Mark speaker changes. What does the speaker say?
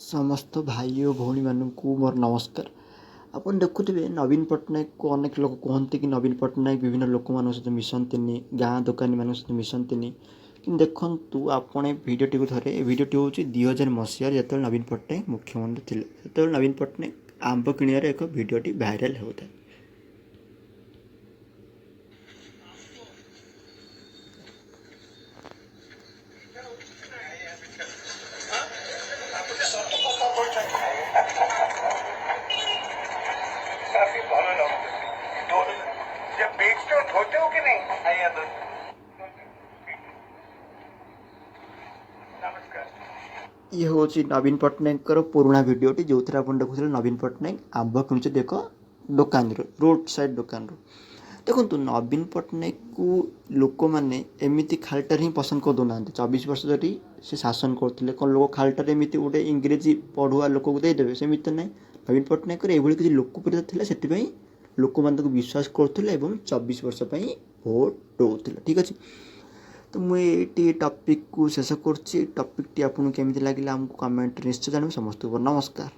Speaker 1: ସମସ୍ତ ଭାଇ ଓ ଭଉଣୀମାନଙ୍କୁ ମୋର ନମସ୍କାର। ଆପଣ ଦେଖୁଥିବେ ନବୀନ ପଟ୍ଟନାୟକକୁ ଅନେକ ଲୋକ କୁହନ୍ତି କି ନବୀନ ପଟ୍ଟନାୟକ ବିଭିନ୍ନ ଲୋକମାନଙ୍କ ସହିତ ମିଶନ୍ତିନି, ଗାଁ ଦୋକାନୀମାନଙ୍କ ସହିତ ମିଶନ୍ତିନି। କିନ୍ତୁ ଦେଖନ୍ତୁ ଆପଣ ଏ ଭିଡ଼ିଓଟିକୁ ଥରେ, ଏ ଭିଡ଼ିଓଟି ହେଉଛି 2000 ମସିହାରେ ଯେତେବେଳେ ନବୀନ ପଟ୍ଟନାୟକ ମୁଖ୍ୟମନ୍ତ୍ରୀ ଥିଲେ। ସେତେବେଳେ ନବୀନ ପଟ୍ଟନାୟକ ଆମ୍ବ କିଣିବାର ଏକ ଭିଡ଼ିଓଟି ଭାଇରାଲ୍ ହେଉଥାଏ।
Speaker 2: काफी भलो लाଗୁଛି जब बेचते हो धोते हो कि नहीं आइए नमस्कार।
Speaker 1: ଇଏ ହେଉଛି ନବୀନ ପଟ୍ଟନାୟକଙ୍କର ପୁରୁଣା ଭିଡ଼ିଓଟି ଯେଉଁଥିରେ ଆପଣ ଦେଖୁଥିଲେ ନବୀନ ପଟ୍ଟନାୟକ ଆମ୍ବ କିଣୁଛନ୍ତି ଏକ ଦୋକାନରୁ, ରୋଡ଼ ସାଇଡ଼୍ ଦୋକାନରୁ। ଦେଖନ୍ତୁ ନବୀନ ପଟ୍ଟନାୟକକୁ ଲୋକମାନେ ଏମିତି ଖାଲିଟାରେ ହିଁ ପସନ୍ଦ କରିଦେଉନାହାନ୍ତି। 24 ବର୍ଷ ଧରି ସେ ଶାସନ କରୁଥିଲେ, କ'ଣ ଲୋକ ଖାଲିଟାରେ ଏମିତି ଗୋଟେ ଇଂରେଜୀ ପଢ଼ୁଆ ଲୋକକୁ ଦେଇଦେବେ? ସେମିତି ତ ନାହିଁ। ନବୀନ ପଟ୍ଟନାୟକର ଏଭଳି କିଛି ଲୋକପ୍ରିୟତା ଥିଲା, ସେଥିପାଇଁ ଲୋକମାନେ ତାକୁ ବିଶ୍ୱାସ କରୁଥିଲେ ଏବଂ 24 ବର୍ଷ ପାଇଁ ଭୋଟ୍ ଦେଉଥିଲେ। ଠିକ୍ ଅଛି, ତ ମୁଁ ଏଇଠି ଟପିକ୍କୁ ଶେଷ କରୁଛି। ଟପିକ୍ଟି ଆପଣଙ୍କୁ କେମିତି ଲାଗିଲା ଆମକୁ କମେଣ୍ଟରେ ନିଶ୍ଚୟ ଜାଣିବେ। ସମସ୍ତଙ୍କୁ ନମସ୍କାର।